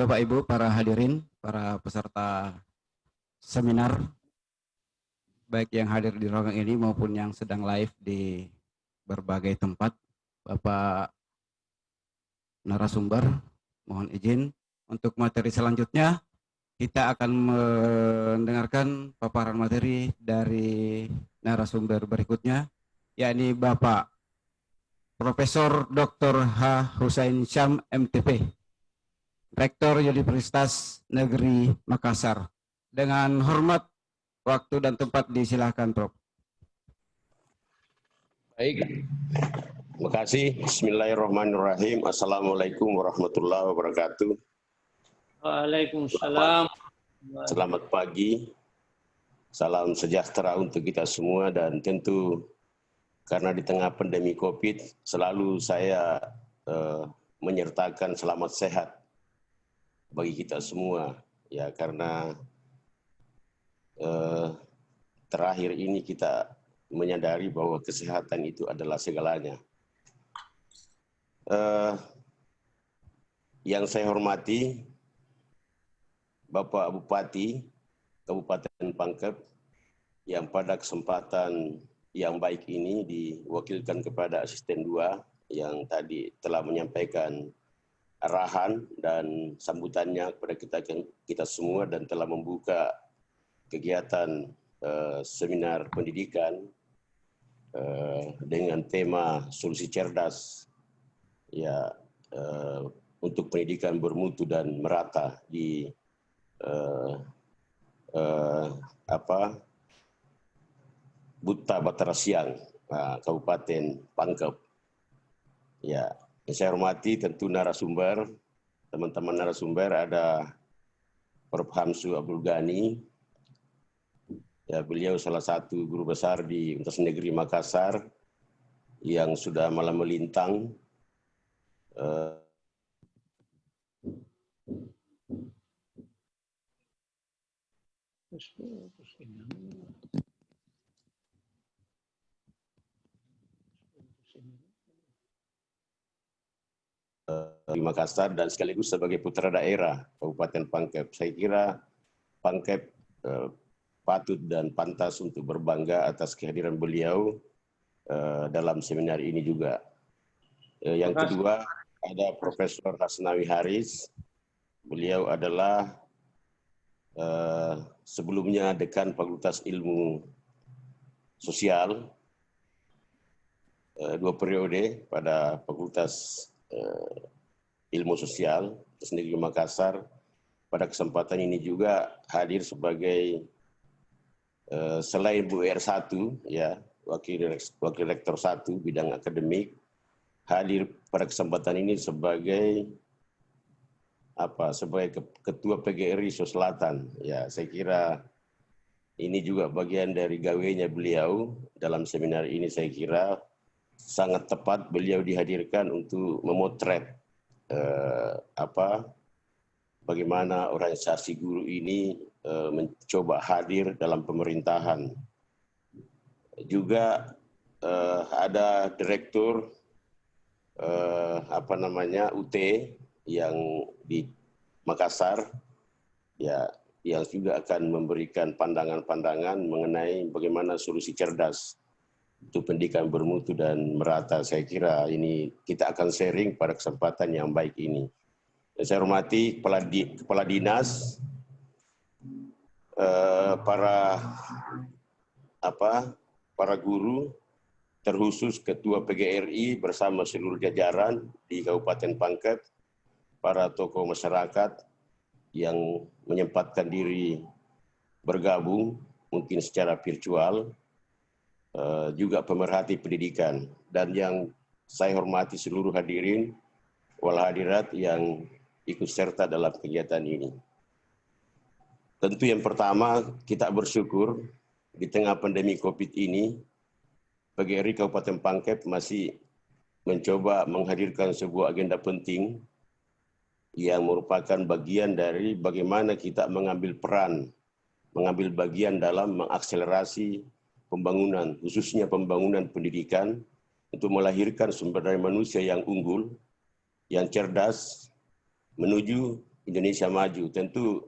Bapak Ibu, para hadirin, para peserta seminar, baik yang hadir di ruangan ini maupun yang sedang live di berbagai tempat. Bapak narasumber, mohon izin untuk materi selanjutnya kita akan mendengarkan paparan materi dari narasumber berikutnya, yakni Bapak Profesor Dr. H. Husain Syam MTP, Rektor Universitas Negeri Makassar. Dengan hormat, waktu dan tempat disilakan, Prof. Baik, terima kasih. Bismillahirrahmanirrahim. Assalamualaikum warahmatullahi wabarakatuh. Waalaikumsalam. Selamat pagi. Salam sejahtera untuk kita semua, dan tentu karena di tengah pandemi COVID selalu saya menyertakan selamat sehat bagi kita semua, ya, karena terakhir ini kita menyadari bahwa kesehatan itu adalah segalanya. Yang saya hormati Bapak Bupati Kabupaten Pangkep, yang pada kesempatan yang baik ini diwakilkan kepada Asisten 2 yang tadi telah menyampaikan arahan dan sambutannya kepada kita semua, dan telah membuka kegiatan seminar pendidikan dengan tema solusi cerdas, ya, untuk pendidikan bermutu dan merata di Buta Batara Siang, Kabupaten Pangkep. Ya, yang saya hormati tentu narasumber, teman-teman narasumber, ada Prof. Hamsu Abdul Ghani. Ya, beliau salah satu guru besar di Universitas Negeri Makassar yang sudah malam melintang di Makassar, dan sekaligus sebagai putra daerah Kabupaten Pangkep. Saya kira Pangkep patut dan pantas untuk berbangga atas kehadiran beliau dalam seminar ini juga. Yang kedua ada Profesor Hasnawi Haris. Beliau adalah sebelumnya Dekan Fakultas Ilmu Sosial 2 periode pada Fakultas Ilmu Sosial Universitas Negeri Makassar. Pada kesempatan ini juga hadir sebagai selain Bu R1, ya, Wakil Rektor 1 bidang akademik, hadir pada kesempatan ini sebagai sebagai Ketua PGRI Sulawesi Selatan. Ya, saya kira ini juga bagian dari gawenya beliau dalam seminar ini. Saya kira sangat tepat beliau dihadirkan untuk memotret bagaimana organisasi guru ini mencoba hadir dalam pemerintahan. Juga ada Direktur UT yang di Makassar, ya, yang juga akan memberikan pandangan-pandangan mengenai bagaimana solusi cerdas untuk pendidikan bermutu dan merata. Saya kira ini kita akan sharing pada kesempatan yang baik ini. Saya hormati Kepala Dinas, para guru, terkhusus Ketua PGRI bersama seluruh jajaran di Kabupaten Pangkep, para tokoh masyarakat yang menyempatkan diri bergabung mungkin secara virtual, juga pemerhati pendidikan, dan yang saya hormati seluruh hadirin wal hadirat yang ikut serta dalam kegiatan ini. Tentu yang pertama, kita bersyukur di tengah pandemi COVID ini, PGRI Kabupaten Pangkep masih mencoba menghadirkan sebuah agenda penting yang merupakan bagian dari bagaimana kita mengambil peran, mengambil bagian dalam mengakselerasi pembangunan, khususnya pembangunan pendidikan, untuk melahirkan sumber daya manusia yang unggul, yang cerdas, menuju Indonesia Maju. Tentu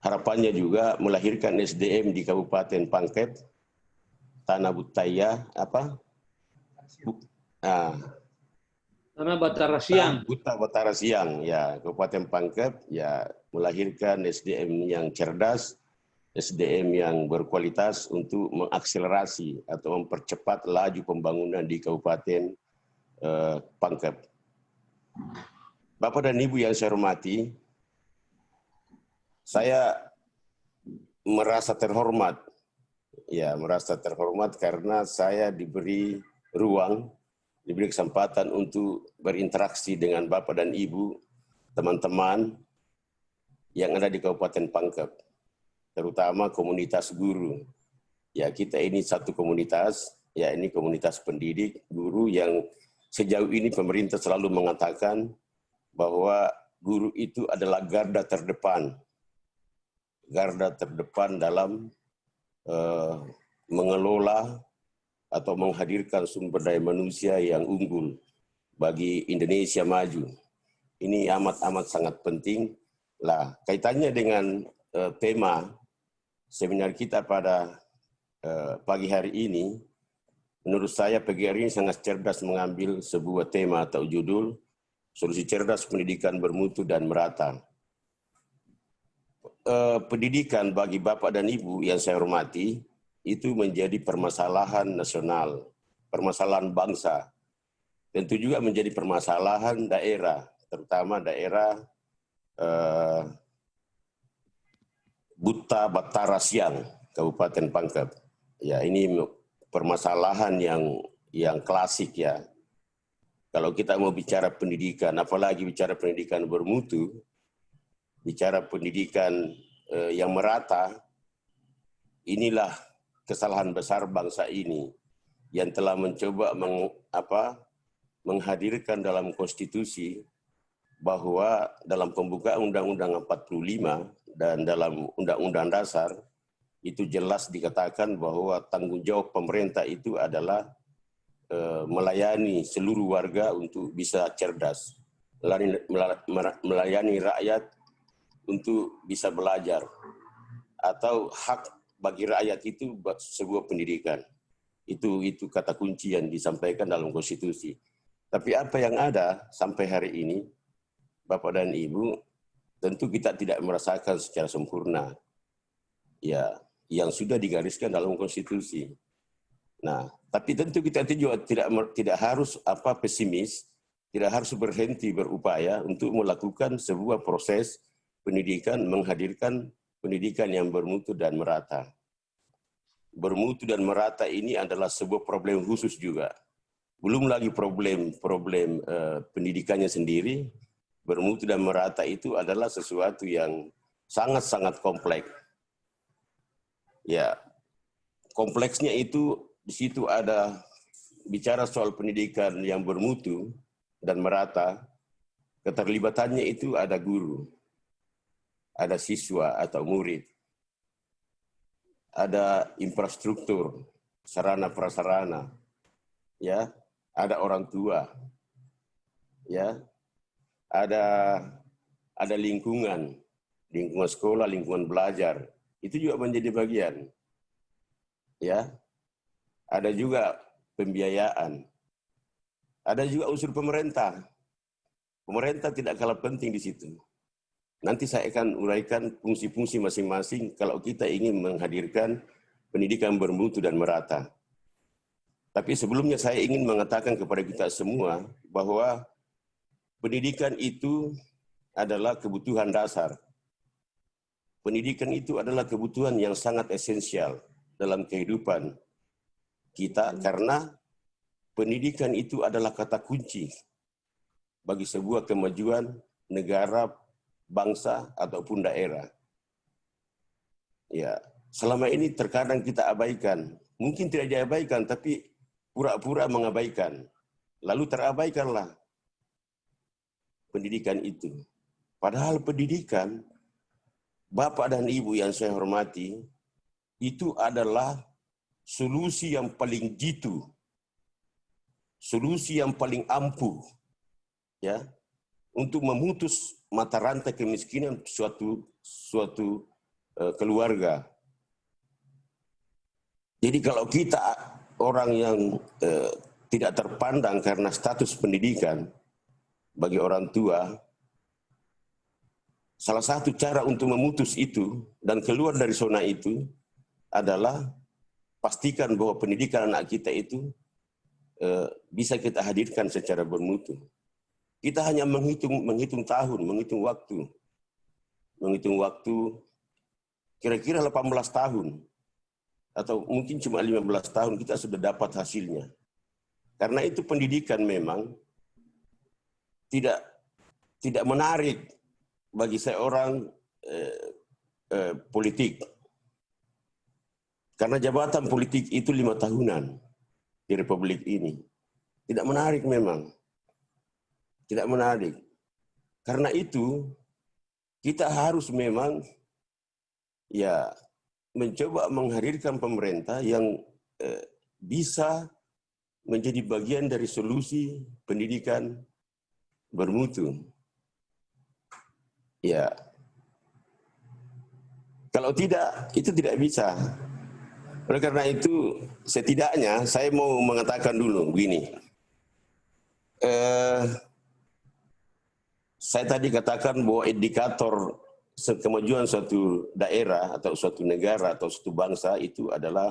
harapannya juga melahirkan SDM di Kabupaten Pangkep, Tanah Butaya, Tanah Batara Siang. Batara Siang, ya, Kabupaten Pangkep, ya, melahirkan SDM yang cerdas, SDM yang berkualitas untuk mengakselerasi atau mempercepat laju pembangunan di Kabupaten Pangkep. Bapak dan Ibu yang saya hormati, saya merasa terhormat, ya, merasa terhormat karena saya diberi ruang, diberi kesempatan untuk berinteraksi dengan Bapak dan Ibu, teman-teman yang ada di Kabupaten Pangkep, terutama komunitas guru. Ya, kita ini satu komunitas, ya, ini komunitas pendidik, guru yang sejauh ini pemerintah selalu mengatakan bahwa guru itu adalah garda terdepan dalam mengelola atau menghadirkan sumber daya manusia yang unggul bagi Indonesia Maju. Ini amat sangat penting. Lah, kaitannya dengan tema seminar kita pada pagi hari ini, menurut saya PGRI sangat cerdas mengambil sebuah tema atau judul Solusi Cerdas Pendidikan Bermutu dan Merata. Pendidikan bagi Bapak dan Ibu yang saya hormati, itu menjadi permasalahan nasional, permasalahan bangsa. Tentu juga menjadi permasalahan daerah, terutama daerah Batara Siang, Kabupaten Pangkep. Ya, ini permasalahan yang klasik, ya. Kalau kita mau bicara pendidikan, apalagi bicara pendidikan bermutu, bicara pendidikan yang merata, inilah kesalahan besar bangsa ini yang telah mencoba menghadirkan dalam konstitusi bahwa dalam pembukaan Undang-Undang 45 dan dalam Undang-Undang Dasar itu jelas dikatakan bahwa tanggung jawab pemerintah itu adalah melayani seluruh warga untuk bisa cerdas, melayani rakyat untuk bisa belajar, atau hak bagi rakyat itu sebuah pendidikan. Itu kata kunci yang disampaikan dalam konstitusi. Tapi apa yang ada sampai hari ini, Bapak dan Ibu, tentu kita tidak merasakan secara sempurna, ya, yang sudah digariskan dalam konstitusi. Nah, tapi tentu kita juga tidak harus pesimis, tidak harus berhenti berupaya untuk melakukan sebuah proses pendidikan, menghadirkan pendidikan yang bermutu dan merata. Bermutu dan merata ini adalah sebuah problem khusus juga. Belum lagi problem pendidikannya sendiri, bermutu dan merata itu adalah sesuatu yang sangat kompleks. Ya, kompleksnya itu di situ ada bicara soal pendidikan yang bermutu dan merata, keterlibatannya itu ada guru, ada siswa atau murid, ada infrastruktur, sarana prasarana, ya, ada orang tua, ya, ada lingkungan sekolah, lingkungan belajar, itu juga menjadi bagian, ya. Ada juga pembiayaan, ada juga unsur pemerintah. Pemerintah tidak kalah penting di situ. Nanti saya akan uraikan fungsi-fungsi masing-masing kalau kita ingin menghadirkan pendidikan bermutu dan merata. Tapi sebelumnya saya ingin mengatakan kepada kita semua bahwa pendidikan itu adalah kebutuhan dasar. Pendidikan itu adalah kebutuhan yang sangat esensial dalam kehidupan kita, karena pendidikan itu adalah kata kunci bagi sebuah kemajuan negara, bangsa, ataupun daerah. Ya, selama ini terkadang kita abaikan, mungkin tidak diabaikan, tapi pura-pura mengabaikan. Lalu terabaikanlah pendidikan itu. Padahal pendidikan, Bapak dan Ibu yang saya hormati, itu adalah solusi yang paling jitu, solusi yang paling ampuh, ya, untuk memutus mata rantai kemiskinan suatu keluarga. Jadi kalau kita orang yang tidak terpandang karena status pendidikan bagi orang tua, salah satu cara untuk memutus itu dan keluar dari zona itu adalah pastikan bahwa pendidikan anak kita itu bisa kita hadirkan secara bermutu. Kita hanya menghitung tahun, menghitung waktu kira-kira 18 tahun atau mungkin cuma 15 tahun kita sudah dapat hasilnya. Karena itu pendidikan memang tidak menarik bagi seorang politik. Karena jabatan politik itu 5 tahunan di Republik ini. Tidak menarik memang. Tidak menarik. Karena itu kita harus memang ya mencoba menghadirkan pemerintah yang bisa menjadi bagian dari solusi pendidikan bermutu. Ya. Kalau tidak, itu tidak bisa. Oleh karena itu, setidaknya saya mau mengatakan dulu begini. Saya tadi katakan bahwa indikator kemajuan suatu daerah atau suatu negara atau suatu bangsa itu adalah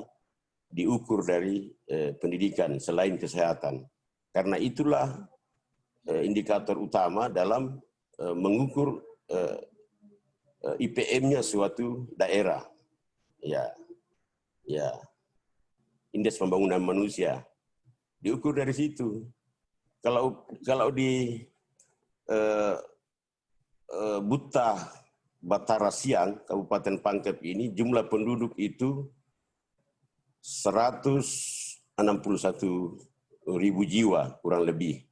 diukur dari pendidikan selain kesehatan. Karena itulah indikator utama dalam mengukur IPM-nya suatu daerah. Ya, indeks pembangunan manusia diukur dari situ. Kalau di Batara Siang, Kabupaten Pangkep ini jumlah penduduk itu 161.000 jiwa kurang lebih.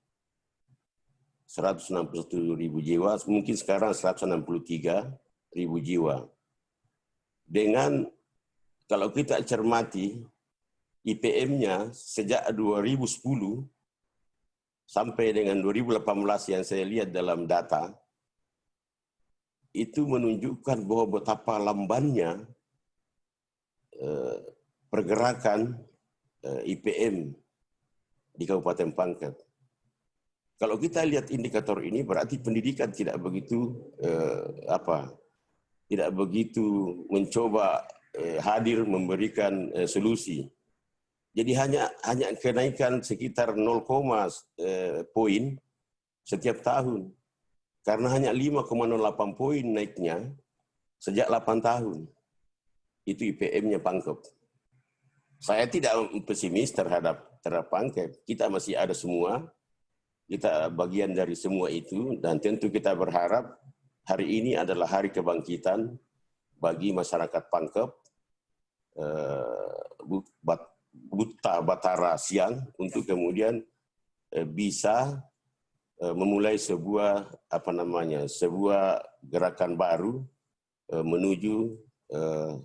161.000 jiwa, mungkin sekarang 163.000 jiwa. Dengan kalau kita cermati IPM-nya sejak 2010 sampai dengan 2018 yang saya lihat dalam data, itu menunjukkan bahwa betapa lambannya pergerakan IPM di Kabupaten Pangkep. Kalau kita lihat indikator ini berarti pendidikan tidak begitu tidak begitu mencoba hadir memberikan solusi. Jadi hanya kenaikan sekitar 0, poin setiap tahun. Karena hanya 5,08 poin naiknya sejak 8 tahun. Itu IPM-nya Pangkep. Saya tidak pesimis terhadap Pangkep. Kita masih ada semua. Kita bagian dari semua itu. Dan tentu kita berharap hari ini adalah hari kebangkitan bagi masyarakat Pangkep. Batara Siang untuk kemudian bisa memulai sebuah gerakan baru menuju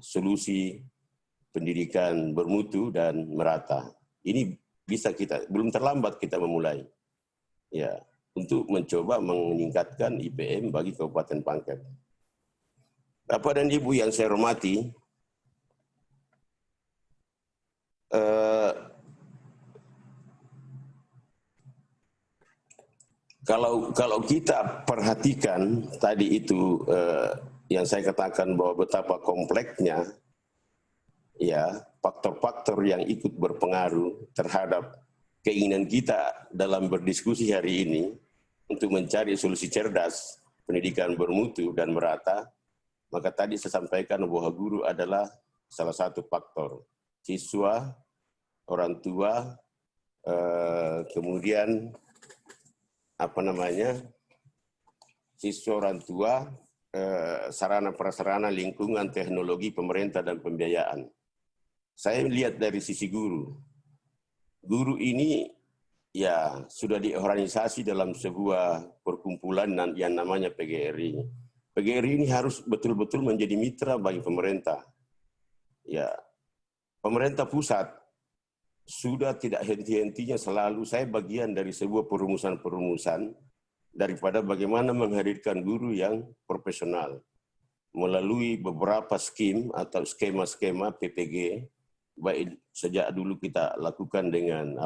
solusi pendidikan bermutu dan merata. Ini bisa belum terlambat kita memulai. Ya, untuk mencoba meningkatkan IPM bagi Kabupaten Pangkep. Bapak dan Ibu yang saya hormati, kalau kita perhatikan tadi itu yang saya katakan bahwa betapa kompleksnya ya faktor-faktor yang ikut berpengaruh terhadap keinginan kita dalam berdiskusi hari ini untuk mencari solusi cerdas pendidikan bermutu dan merata, maka tadi saya sampaikan bahwa guru adalah salah satu faktor. Siswa, orang tua, kemudian siswa, orang tua, sarana prasarana lingkungan, teknologi, pemerintah dan pembiayaan. Saya lihat dari sisi guru. Guru ini ya sudah diorganisasi dalam sebuah perkumpulan yang namanya PGRI. PGRI ini harus betul-betul menjadi mitra bagi pemerintah. Ya, pemerintah pusat sudah tidak henti-hentinya selalu, saya bagian dari sebuah perumusan-perumusan daripada bagaimana menghadirkan guru yang profesional melalui beberapa skim atau skema-skema PPG, baik sejak dulu kita lakukan dengan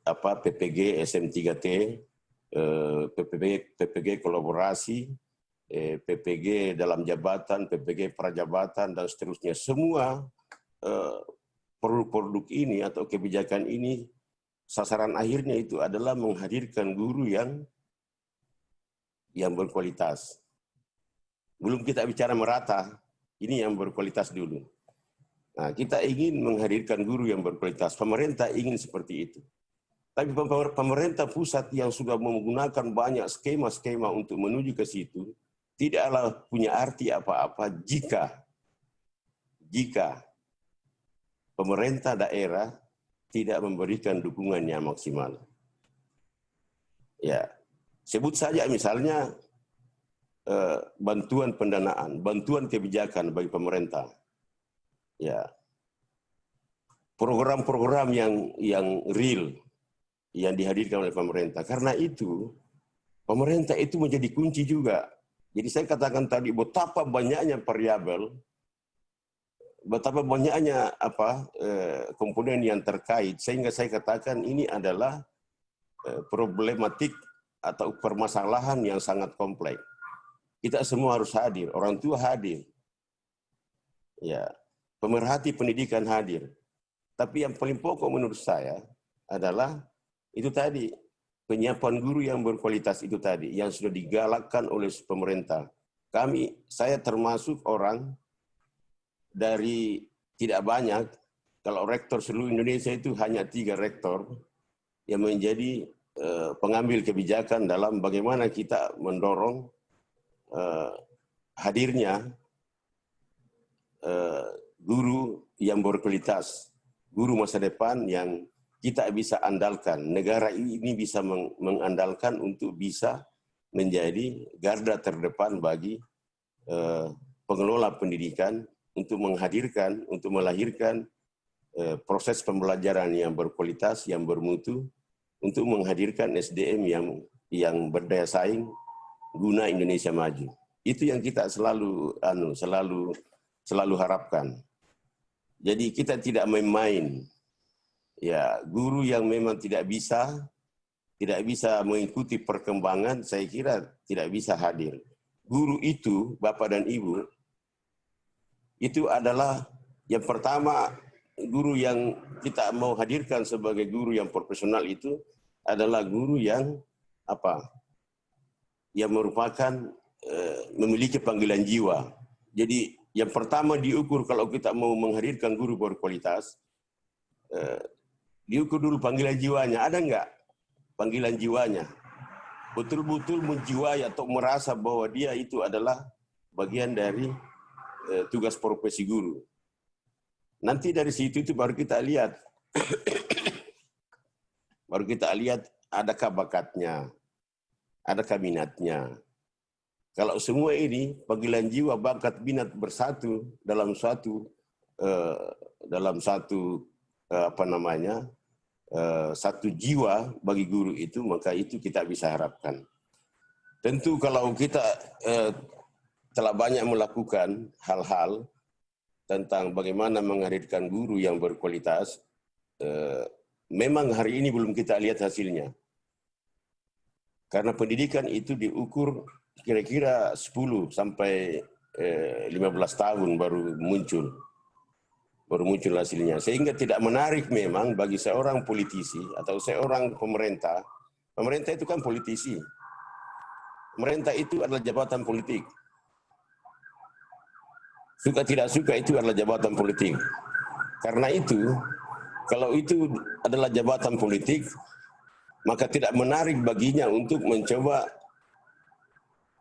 PPG SM3T, PPG kolaborasi, PPG dalam jabatan, PPG prajabatan, dan seterusnya. Semua produk-produk ini atau kebijakan ini, sasaran akhirnya itu adalah menghadirkan guru yang berkualitas. Belum kita bicara merata, ini yang berkualitas dulu. Nah, kita ingin menghadirkan guru yang berkualitas. Pemerintah ingin seperti itu. Tapi pemerintah pusat yang sudah menggunakan banyak skema-skema untuk menuju ke situ, tidaklah punya arti apa-apa jika pemerintah daerah tidak memberikan dukungan yang maksimal. Ya, sebut saja misalnya bantuan pendanaan, bantuan kebijakan bagi pemerintah. Ya, program-program yang real yang dihadirkan oleh pemerintah. Karena itu, pemerintah itu menjadi kunci juga. Jadi saya katakan tadi betapa banyaknya variabel, betapa banyaknya komponen yang terkait, sehingga saya katakan ini adalah problematik atau permasalahan yang sangat kompleks. Kita semua harus hadir, orang tua hadir, ya, pemerhati pendidikan hadir. Tapi yang paling pokok menurut saya adalah itu tadi, penyiapan guru yang berkualitas itu tadi, yang sudah digalakkan oleh pemerintah. Saya termasuk orang dari tidak banyak, kalau rektor seluruh Indonesia itu hanya 3 rektor yang menjadi pengambil kebijakan dalam bagaimana kita mendorong hadirnya guru yang berkualitas, guru masa depan yang kita bisa andalkan. Negara ini bisa mengandalkan untuk bisa menjadi garda terdepan bagi pengelola pendidikan untuk menghadirkan, untuk melahirkan proses pembelajaran yang berkualitas, yang bermutu, untuk menghadirkan SDM yang berdaya saing guna Indonesia maju. Itu yang kita selalu harapkan. Jadi kita tidak main-main. Ya, guru yang memang tidak bisa mengikuti perkembangan, saya kira tidak bisa hadir. Guru itu, Bapak dan Ibu, itu adalah yang pertama, guru yang kita mau hadirkan sebagai guru yang profesional itu adalah guru yang yang merupakan memiliki panggilan jiwa. Jadi yang pertama diukur kalau kita mau menghadirkan guru berkualitas, diukur dulu panggilan jiwanya. Ada enggak panggilan jiwanya? Betul-betul menjiwai atau merasa bahwa dia itu adalah bagian dari tugas profesi guru. Nanti dari situ itu baru kita lihat, adakah bakatnya, adakah minatnya. Kalau semua ini panggilan jiwa, bakat, minat bersatu dalam satu satu jiwa bagi guru itu, maka itu kita bisa harapkan. Tentu kalau kita telah banyak melakukan hal-hal tentang bagaimana menghadirkan guru yang berkualitas, memang hari ini belum kita lihat hasilnya. Karena pendidikan itu diukur kira-kira 10 sampai 15 tahun baru muncul hasilnya. Sehingga tidak menarik memang bagi seorang politisi atau seorang pemerintah. Pemerintah itu kan politisi. Pemerintah itu adalah jabatan politik. Suka tidak suka itu adalah jabatan politik. Karena itu, kalau itu adalah jabatan politik, maka tidak menarik baginya untuk mencoba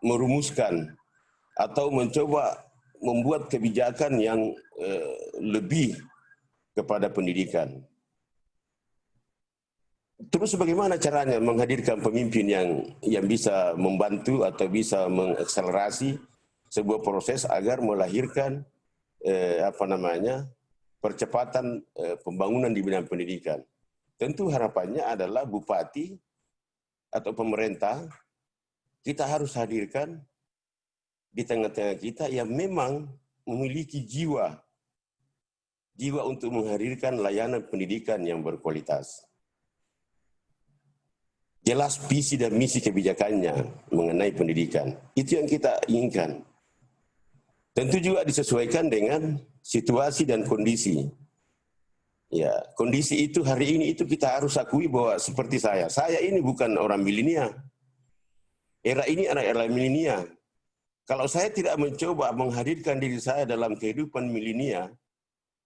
merumuskan atau mencoba membuat kebijakan yang lebih kepada pendidikan. Terus bagaimana caranya menghadirkan pemimpin yang bisa membantu atau bisa mengakselerasi sebuah proses agar melahirkan percepatan pembangunan di bidang pendidikan. Tentu harapannya adalah bupati atau pemerintah, kita harus hadirkan di tengah-tengah kita yang memang memiliki jiwa untuk menghadirkan layanan pendidikan yang berkualitas. Jelas visi dan misi kebijakannya mengenai pendidikan. Itu yang kita inginkan. Tentu juga disesuaikan dengan situasi dan kondisi. Ya, kondisi itu hari ini itu kita harus akui bahwa seperti saya ini bukan orang milenial. Era ini adalah era milenial. Kalau saya tidak mencoba menghadirkan diri saya dalam kehidupan milenial,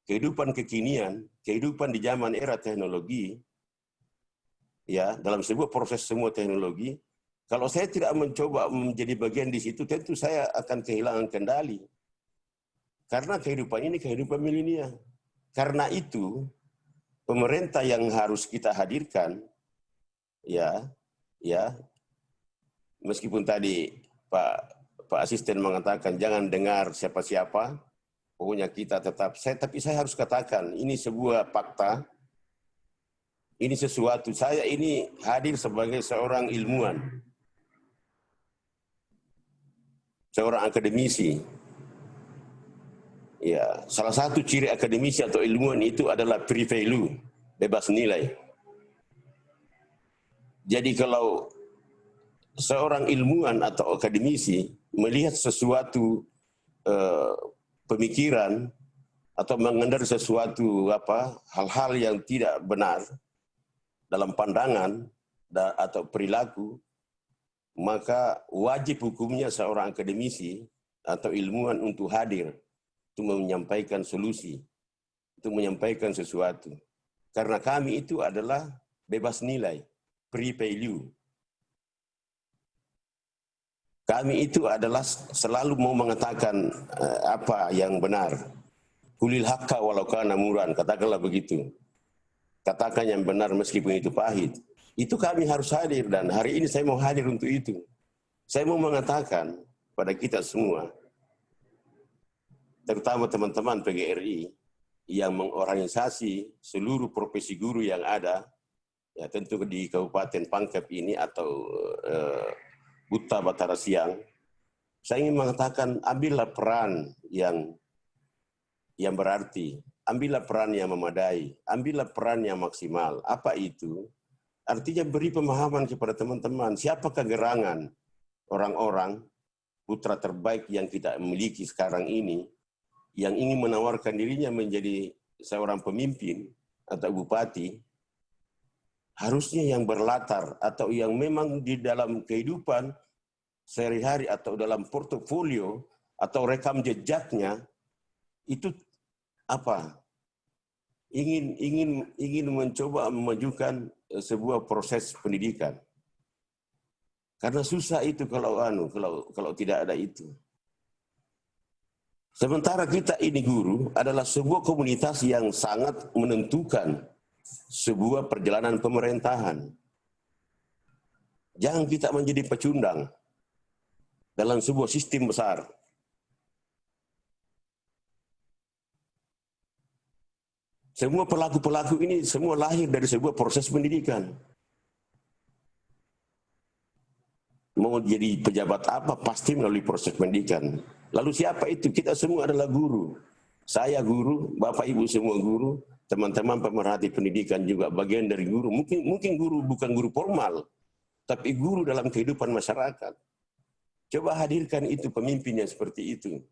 kehidupan kekinian, kehidupan di zaman era teknologi, ya, dalam sebuah proses semua teknologi, kalau saya tidak mencoba menjadi bagian di situ, tentu saya akan kehilangan kendali. Karena kehidupan ini kehidupan milenial. Karena itu, pemerintah yang harus kita hadirkan, ya, meskipun tadi Pak Asisten mengatakan jangan dengar siapa-siapa, pokoknya kita tetap, tapi saya harus katakan, ini sebuah fakta, ini sesuatu, saya ini hadir sebagai seorang ilmuwan, seorang akademisi. Ya, salah satu ciri akademisi atau ilmuwan itu adalah free value, bebas nilai. Jadi kalau seorang ilmuwan atau akademisi melihat sesuatu pemikiran atau mengendari sesuatu hal-hal yang tidak benar dalam pandangan atau perilaku, maka wajib hukumnya seorang akademisi atau ilmuwan untuk hadir, untuk menyampaikan solusi, untuk menyampaikan sesuatu. Karena kami itu adalah bebas nilai, free value. Kami itu adalah selalu mau mengatakan apa yang benar. Kulil haqqa walau kana murran, katakanlah begitu. Katakan yang benar meskipun itu pahit. Itu kami harus hadir dan hari ini saya mau hadir untuk itu. Saya mau mengatakan pada kita semua, terutama teman-teman PGRI yang mengorganisasi seluruh profesi guru yang ada, ya tentu di Kabupaten Pangkep ini atau Buta Batara Siang, saya ingin mengatakan ambillah peran yang berarti, ambillah peran yang memadai, ambillah peran yang maksimal. Apa itu? Artinya beri pemahaman kepada teman-teman, siapakah gerangan orang-orang putra terbaik yang kita miliki sekarang ini, yang ingin menawarkan dirinya menjadi seorang pemimpin atau bupati, harusnya yang berlatar atau yang memang di dalam kehidupan sehari-hari atau dalam portofolio atau rekam jejaknya itu apa? Ingin mencoba memajukan sebuah proses pendidikan. Karena susah itu kalau tidak ada itu. Sementara kita ini guru adalah sebuah komunitas yang sangat menentukan sebuah perjalanan pemerintahan. Jangan kita menjadi pecundang dalam sebuah sistem besar. Semua pelaku-pelaku ini semua lahir dari sebuah proses pendidikan. Mau jadi pejabat apa pasti melalui proses pendidikan. Lalu siapa itu? Kita semua adalah guru. Saya guru, Bapak Ibu semua guru, teman-teman pemerhati pendidikan juga bagian dari guru. Mungkin guru bukan guru formal, tapi guru dalam kehidupan masyarakat. Coba hadirkan itu pemimpinnya seperti itu.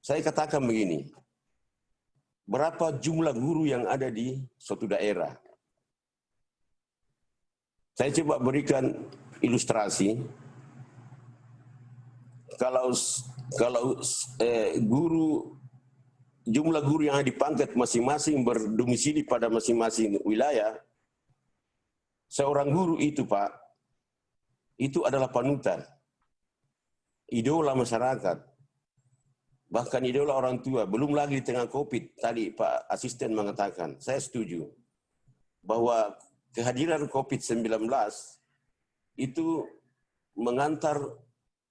Saya katakan begini, berapa jumlah guru yang ada di suatu daerah? Saya coba berikan ilustrasi. Kalau jumlah guru yang ada di Pangkep masing-masing berdomisili pada masing-masing wilayah, seorang guru itu Pak, itu adalah panutan, idola masyarakat, bahkan idola orang tua. Belum lagi di tengah COVID, tadi Pak Asisten mengatakan, saya setuju, bahwa kehadiran COVID-19 itu mengantar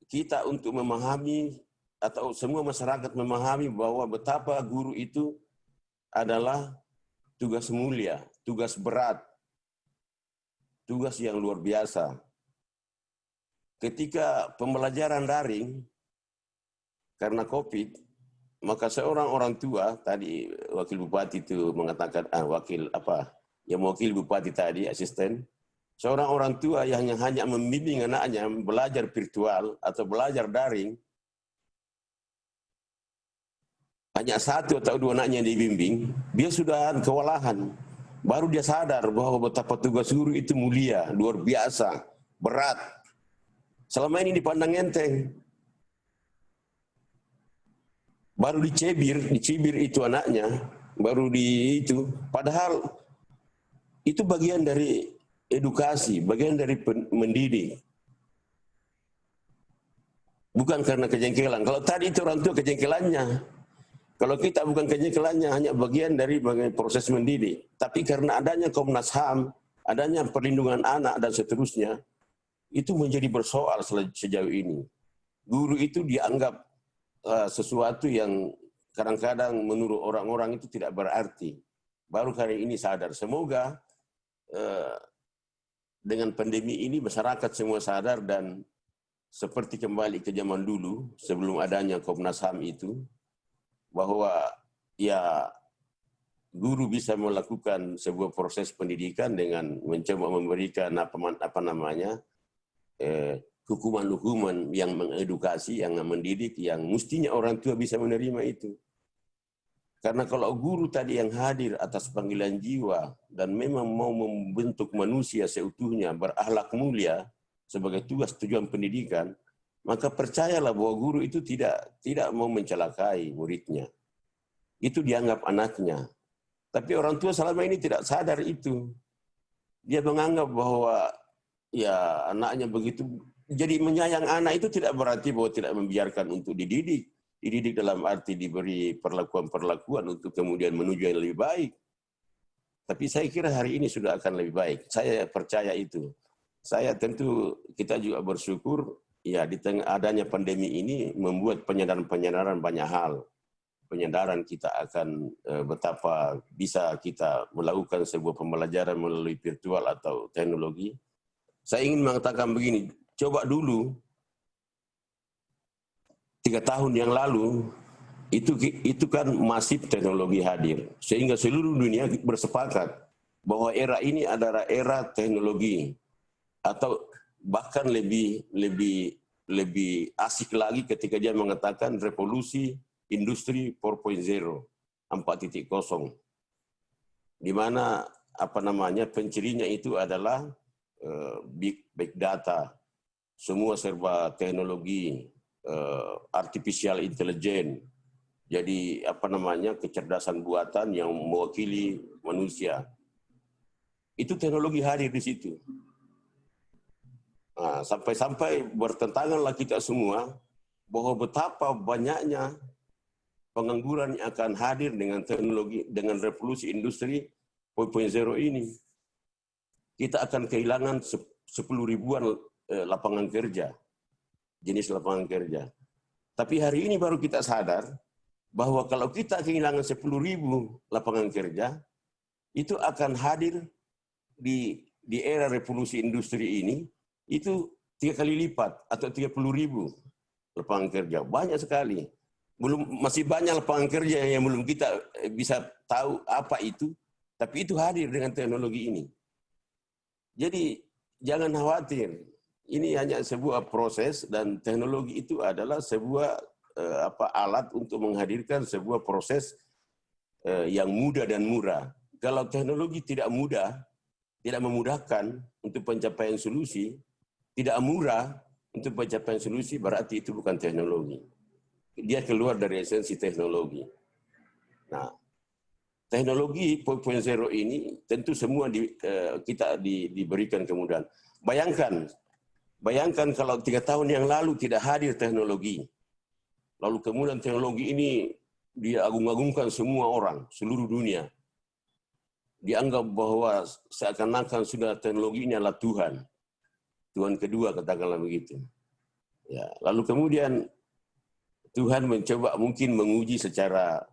kita untuk memahami atau semua masyarakat memahami bahwa betapa guru itu adalah tugas mulia, tugas berat, tugas yang luar biasa. ketika pembelajaran daring karena COVID, maka seorang orang tua, tadi wakil bupati itu mengatakan, yang mewakili bupati tadi, asisten, seorang orang tua yang hanya membimbing anaknya belajar virtual atau belajar daring, hanya satu atau dua anaknya dibimbing, dia sudah kewalahan. Baru dia sadar bahwa betapa tugas guru itu mulia, luar biasa, berat. Selama ini dipandang enteng. Baru dicibir itu anaknya, baru di itu. Padahal itu bagian dari edukasi, bagian dari mendidik. Bukan karena kejengkelan. Kalau tadi itu orang tua kejengkelannya. Kalau kita bukan kejengkelannya, hanya bagian dari proses mendidik. Tapi karena adanya Komnas HAM, adanya perlindungan anak dan seterusnya, itu menjadi bersoal sejauh ini. Guru itu dianggap sesuatu yang kadang-kadang menurut orang-orang itu tidak berarti. Baru kali ini sadar. Semoga dengan pandemi ini masyarakat semua sadar dan seperti kembali ke zaman dulu sebelum adanya Komnas HAM itu, bahwa ya guru bisa melakukan sebuah proses pendidikan dengan mencoba memberikan hukuman-hukuman yang mengedukasi, yang mendidik, yang mestinya orang tua bisa menerima itu. Karena kalau guru tadi yang hadir atas panggilan jiwa dan memang mau membentuk manusia seutuhnya berakhlak mulia sebagai tujuan pendidikan, maka percayalah bahwa guru itu tidak mau mencelakai muridnya. Itu dianggap anaknya. Tapi orang tua selama ini tidak sadar itu. Dia menganggap bahwa ya anaknya begitu. Jadi menyayang anak itu tidak berarti bahwa tidak membiarkan untuk dididik. Dididik dalam arti diberi perlakuan-perlakuan untuk kemudian menuju yang lebih baik. Tapi saya kira hari ini sudah akan lebih baik. Saya percaya itu. Saya tentu kita juga bersyukur ya di tengah adanya pandemi ini membuat penyadaran banyak hal. Penyadaran kita akan betapa bisa kita melakukan sebuah pembelajaran melalui virtual atau teknologi. Saya ingin mengatakan begini, coba dulu 3 tahun yang lalu itu kan masif teknologi hadir. Sehingga seluruh dunia bersepakat bahwa era ini adalah era teknologi. Atau bahkan lebih asik lagi ketika dia mengatakan revolusi industri 4.0, 4.0, di mana pencirinya itu adalah big data, semua serba teknologi, artificial intelligence, jadi kecerdasan buatan yang mewakili manusia. Itu teknologi hadir di situ. Nah, sampai-sampai bertentanganlah kita semua bahwa betapa banyaknya pengangguran yang akan hadir dengan teknologi, dengan revolusi industri 4.0 ini. Kita akan kehilangan 10.000-an lapangan kerja, jenis lapangan kerja. Tapi hari ini baru kita sadar bahwa kalau kita kehilangan 10.000 lapangan kerja, itu akan hadir di era revolusi industri ini, itu 3 kali lipat atau 30.000 lapangan kerja. Banyak sekali. Masih banyak lapangan kerja yang belum kita bisa tahu apa itu, tapi itu hadir dengan teknologi ini. Jadi jangan khawatir. Ini hanya sebuah proses dan teknologi itu adalah sebuah alat untuk menghadirkan sebuah proses yang mudah dan murah. Kalau teknologi tidak mudah, tidak memudahkan untuk pencapaian solusi, tidak murah untuk pencapaian solusi, berarti itu bukan teknologi. Dia keluar dari esensi teknologi. Nah, teknologi 4.0 ini tentu semua kita diberikan kemudahan. Bayangkan kalau 3 tahun yang lalu tidak hadir teknologi. Lalu kemudian teknologi ini diagung-agungkan semua orang, seluruh dunia. Dianggap bahwa seakan-akan sudah teknologi ini adalah Tuhan. Tuhan kedua, katakanlah begitu. Ya, lalu kemudian Tuhan mencoba mungkin menguji secara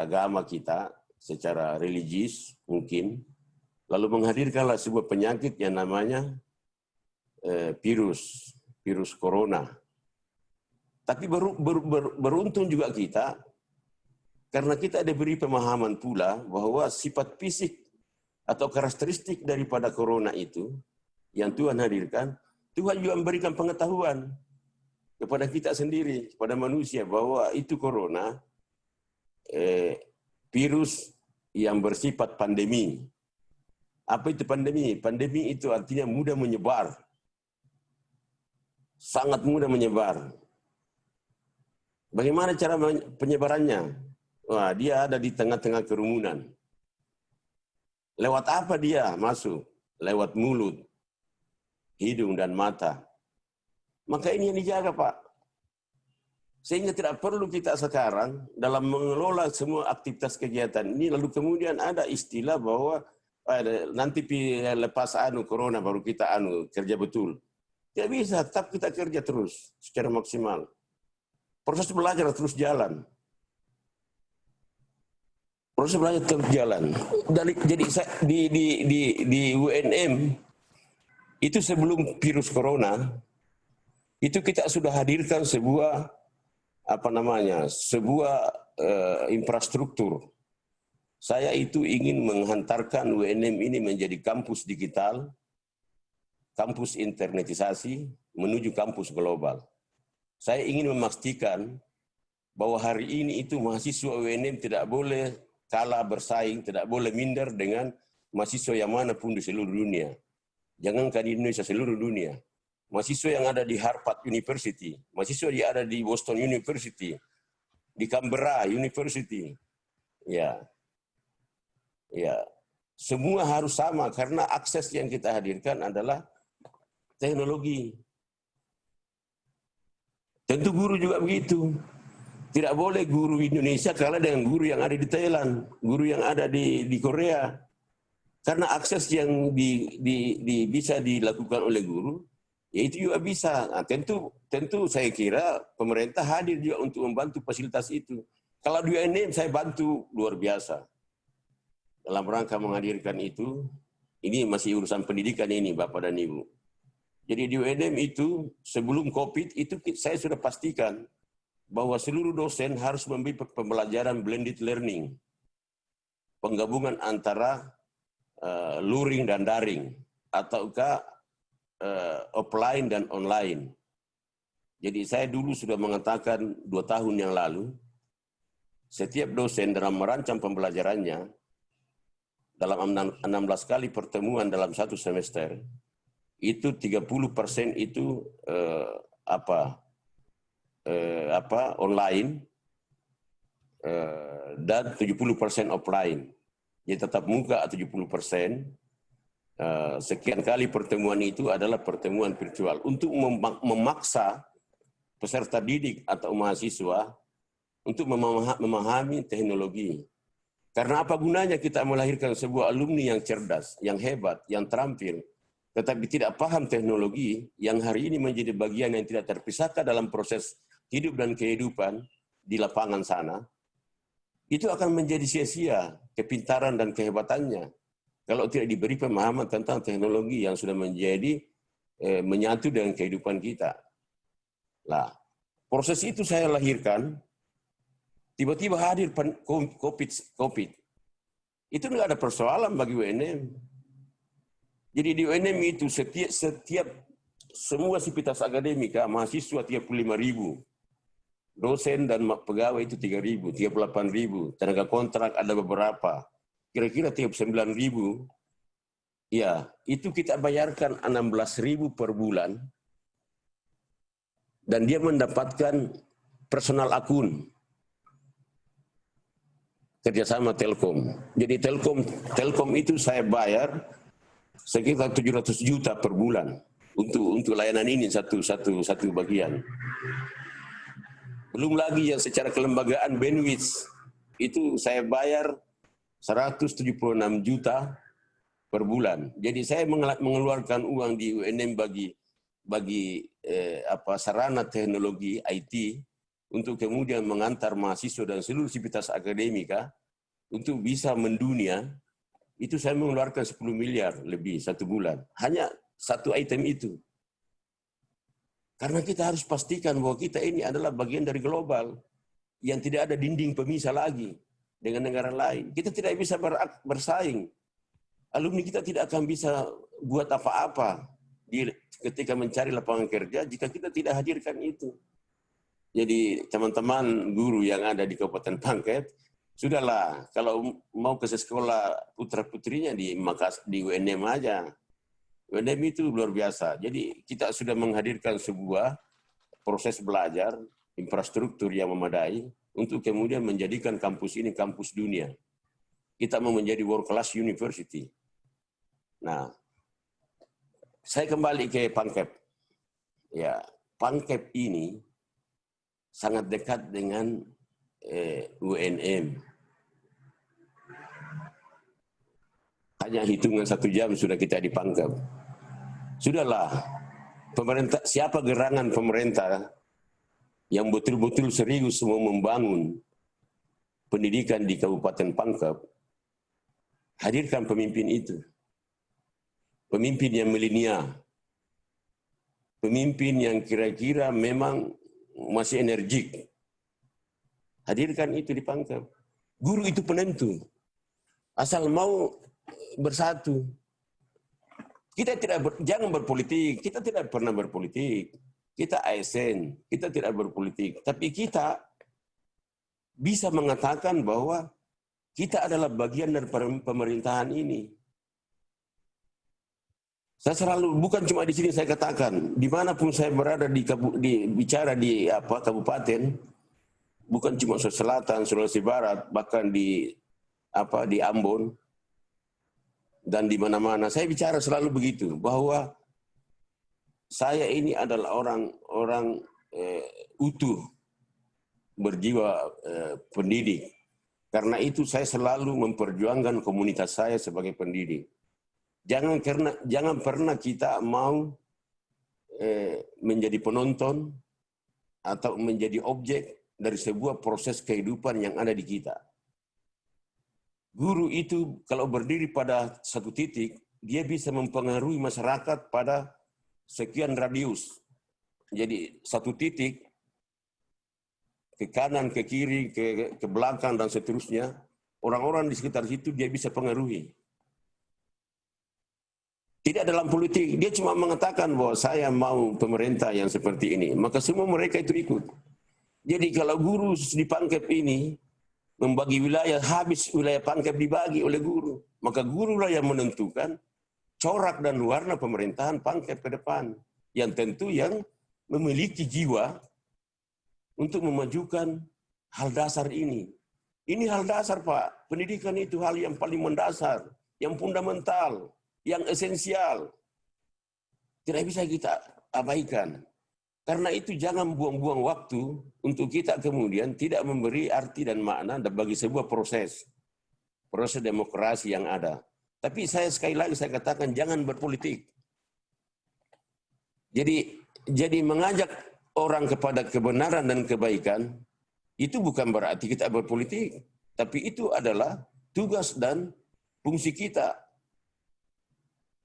agama kita, secara religius mungkin, lalu menghadirkanlah sebuah penyakit yang namanya virus corona. Tapi beruntung juga kita, karena kita diberi pemahaman pula bahwa sifat fisik atau karakteristik daripada corona itu yang Tuhan hadirkan, Tuhan juga memberikan pengetahuan kepada kita sendiri, kepada manusia, bahwa itu corona, virus yang bersifat pandemi. Apa itu pandemi? Pandemi itu artinya mudah menyebar. Sangat mudah menyebar. Bagaimana cara penyebarannya? Wah, dia ada di tengah-tengah kerumunan. Lewat apa dia masuk? Lewat mulut, hidung, dan mata. Maka ini yang dijaga, Pak. Sehingga tidak perlu kita sekarang dalam mengelola semua aktivitas kegiatan ini, lalu kemudian ada istilah bahwa nanti lepas corona baru kita kerja betul. Tidak bisa, tetap kita kerja terus secara maksimal. Proses belajar terus jalan. Proses belajar terus jalan. Jadi di UNM itu sebelum virus corona itu kita sudah hadirkan sebuah infrastruktur. Saya itu ingin menghantarkan UNM ini menjadi kampus digital, kampus internetisasi menuju kampus global. Saya ingin memastikan bahwa hari ini itu mahasiswa UNM tidak boleh kalah bersaing, tidak boleh minder dengan mahasiswa yang manapun di seluruh dunia. Jangankan di Indonesia, seluruh dunia. Mahasiswa yang ada di Harvard University, mahasiswa yang ada di Boston University, di Canberra University. Ya. Semua harus sama karena akses yang kita hadirkan adalah teknologi. Tentu guru juga begitu. Tidak boleh guru Indonesia kalah dengan guru yang ada di Thailand, guru yang ada di Korea. Karena akses yang bisa dilakukan oleh guru, ya itu juga bisa. Nah, tentu saya kira pemerintah hadir juga untuk membantu fasilitas itu. Kalau di UNM saya bantu luar biasa. Dalam rangka menghadirkan itu, ini masih urusan pendidikan ini Bapak dan Ibu. Jadi di UNM itu sebelum COVID itu saya sudah pastikan bahwa seluruh dosen harus memberi pembelajaran blended learning. Penggabungan antara luring dan daring ataukah offline dan online. Jadi saya dulu sudah mengatakan 2 tahun yang lalu, setiap dosen dalam merancang pembelajarannya, dalam 16 kali pertemuan dalam 1 semester, itu 30% itu online dan 70% offline. Jadi tetap muka 70%. Sekian kali pertemuan itu adalah pertemuan virtual untuk memaksa peserta didik atau mahasiswa untuk memahami teknologi. Karena apa gunanya kita melahirkan sebuah alumni yang cerdas, yang hebat, yang terampil, tetapi tidak paham teknologi yang hari ini menjadi bagian yang tidak terpisahkan dalam proses hidup dan kehidupan di lapangan sana, itu akan menjadi sia-sia kepintaran dan kehebatannya kalau tidak diberi pemahaman tentang teknologi yang sudah menjadi menyatu dengan kehidupan kita. Lah, proses itu saya lahirkan, tiba-tiba hadir COVID. Itu nggak ada persoalan bagi UNM. Jadi di UNM itu setiap semua sivitas akademika, mahasiswa 35.000. Dosen dan pegawai itu 3.000, 38.000. Tenaga kontrak ada beberapa. Kira-kira 39.000. Ya, itu kita bayarkan 16.000 per bulan. Dan dia mendapatkan personal akun. Kerjasama Telkom. Jadi Telkom itu saya bayar sekitar 700 juta per bulan untuk layanan ini satu bagian. Belum lagi yang secara kelembagaan bandwidth itu saya bayar 176 juta per bulan. Jadi saya mengeluarkan uang di UNM bagi sarana teknologi IT untuk kemudian mengantar mahasiswa dan seluruh sivitas akademika untuk bisa mendunia. Itu saya mengeluarkan 10 miliar lebih 1 bulan. Hanya satu item itu. Karena kita harus pastikan bahwa kita ini adalah bagian dari global yang tidak ada dinding pemisah lagi dengan negara lain. Kita tidak bisa bersaing. Alumni kita tidak akan bisa buat apa-apa ketika mencari lapangan kerja jika kita tidak hadirkan itu. Jadi teman-teman guru yang ada di Kabupaten Pangkep, sudahlah kalau mau ke sekolah putra-putrinya di UNM aja. UNM itu luar biasa. Jadi kita sudah menghadirkan sebuah proses belajar, infrastruktur yang memadai untuk kemudian menjadikan kampus ini kampus dunia. Kita mau menjadi world class university. Nah, saya kembali ke Pangkep. Ya, Pangkep ini sangat dekat dengan UNM. Hanya hitungan 1 jam sudah kita di Pangkep. Sudahlah, pemerintah, siapa gerangan pemerintah yang betul-betul serius mau membangun pendidikan di Kabupaten Pangkep, hadirkan pemimpin itu. Pemimpin yang milenial. Pemimpin yang kira-kira memang masih energik. Hadirkan itu di Pangkep. Guru itu penentu. Asal mau bersatu. Kita jangan berpolitik. Kita tidak pernah berpolitik. Kita ASN. Kita tidak berpolitik. Tapi kita bisa mengatakan bahwa kita adalah bagian dari pemerintahan ini. Saya selalu, bukan cuma di sini saya katakan, dimanapun saya berada bicara di kabupaten, bukan cuma Sulawesi Selatan, Sulawesi Barat, bahkan di Ambon dan di mana-mana, saya bicara selalu begitu, bahwa saya ini adalah orang utuh, berjiwa pendidik. Karena itu saya selalu memperjuangkan komunitas saya sebagai pendidik. Jangan pernah kita mau menjadi penonton atau menjadi objek dari sebuah proses kehidupan yang ada di kita. Guru itu kalau berdiri pada satu titik, dia bisa mempengaruhi masyarakat pada sekian radius. Jadi satu titik, ke kanan, ke kiri, ke belakang, dan seterusnya, orang-orang di sekitar situ dia bisa pengaruhi. Tidak dalam politik, dia cuma mengatakan bahwa saya mau pemerintah yang seperti ini. Maka semua mereka itu ikut. Jadi kalau guru di Pangkep ini membagi wilayah, habis wilayah Pangkep dibagi oleh guru. Maka gurulah yang menentukan corak dan warna pemerintahan Pangkep ke depan. Yang tentu yang memiliki jiwa untuk memajukan hal dasar ini. Ini hal dasar, Pak. Pendidikan itu hal yang paling mendasar, yang fundamental, yang esensial. Tidak bisa kita abaikan. Karena itu jangan buang-buang waktu untuk kita kemudian tidak memberi arti dan makna bagi sebuah proses demokrasi yang ada. Tapi saya sekali lagi saya katakan jangan berpolitik. Jadi mengajak orang kepada kebenaran dan kebaikan itu bukan berarti kita berpolitik, tapi itu adalah tugas dan fungsi kita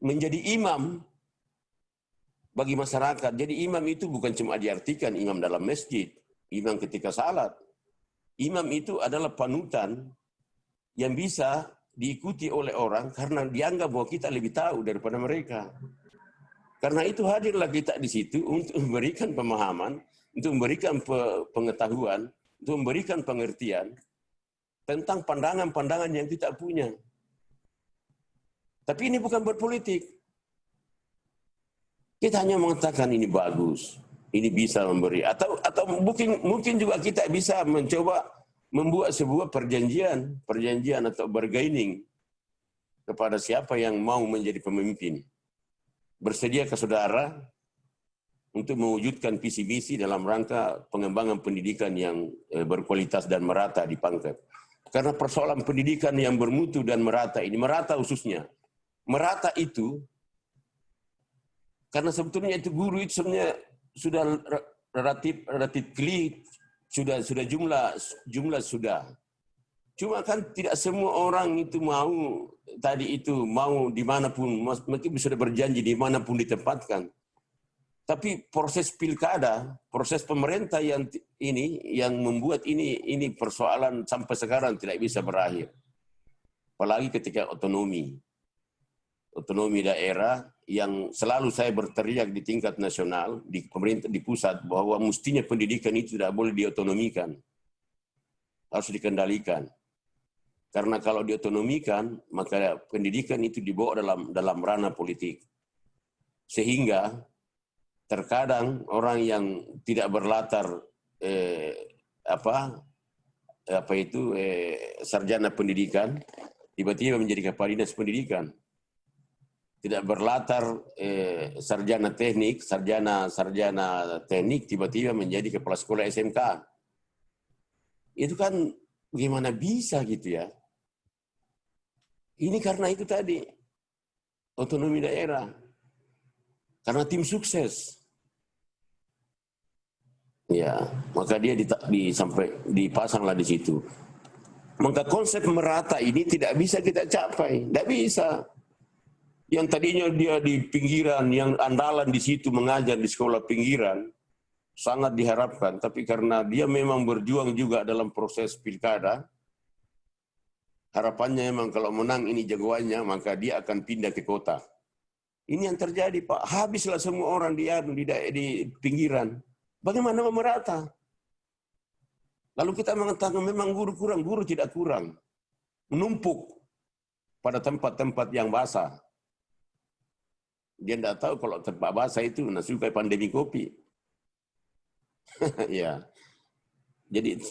menjadi imam bagi masyarakat. Jadi imam itu bukan cuma diartikan imam dalam masjid, imam ketika salat. Imam itu adalah panutan yang bisa diikuti oleh orang karena dianggap bahwa kita lebih tahu daripada mereka. Karena itu hadirlah kita di situ untuk memberikan pemahaman, untuk memberikan pengetahuan, untuk memberikan pengertian tentang pandangan-pandangan yang kita punya. Tapi ini bukan berpolitik. Kita hanya mengatakan ini bagus, ini bisa memberi. Atau mungkin juga kita bisa mencoba membuat sebuah perjanjian atau bargaining kepada siapa yang mau menjadi pemimpin. Bersedia ke saudara untuk mewujudkan visi misi dalam rangka pengembangan pendidikan yang berkualitas dan merata di Pangkep. Karena persoalan pendidikan yang bermutu dan merata ini, merata khususnya. Merata itu, karena sebetulnya itu guru itu sebenarnya sudah relatif sudah jumlah sudah. Cuma kan tidak semua orang itu mau dimanapun, mungkin sudah berjanji dimanapun ditempatkan. Tapi proses pilkada, proses pemerintah yang ini yang membuat ini persoalan sampai sekarang tidak bisa berakhir. Apalagi ketika otonomi daerah yang selalu saya berteriak di tingkat nasional, di pemerintah, di pusat, bahwa mestinya pendidikan itu tidak boleh diotonomikan. Harus dikendalikan. Karena kalau diotonomikan, maka pendidikan itu dibawa dalam ranah politik. Sehingga terkadang orang yang tidak berlatar sarjana pendidikan tiba-tiba menjadi kepala dinas pendidikan. Tidak berlatar sarjana teknik, sarjana teknik tiba-tiba menjadi kepala sekolah SMK. Itu kan gimana bisa gitu ya? Ini karena itu tadi otonomi daerah. Karena tim sukses. Ya, maka dia dipasanglah di situ. Maka konsep merata ini tidak bisa kita capai, tidak bisa. Yang tadinya dia di pinggiran, yang andalan di situ mengajar di sekolah pinggiran, sangat diharapkan. Tapi karena dia memang berjuang juga dalam proses pilkada, harapannya memang kalau menang ini jagoannya, maka dia akan pindah ke kota. Ini yang terjadi, Pak. Habislah semua orang di pinggiran. Bagaimana merata? Lalu kita mengatakan memang guru kurang, guru tidak kurang. Menumpuk pada tempat-tempat yang basah. Dia tidak tahu kalau tempat basah itu suka pandemi kopi. Ya. Jadi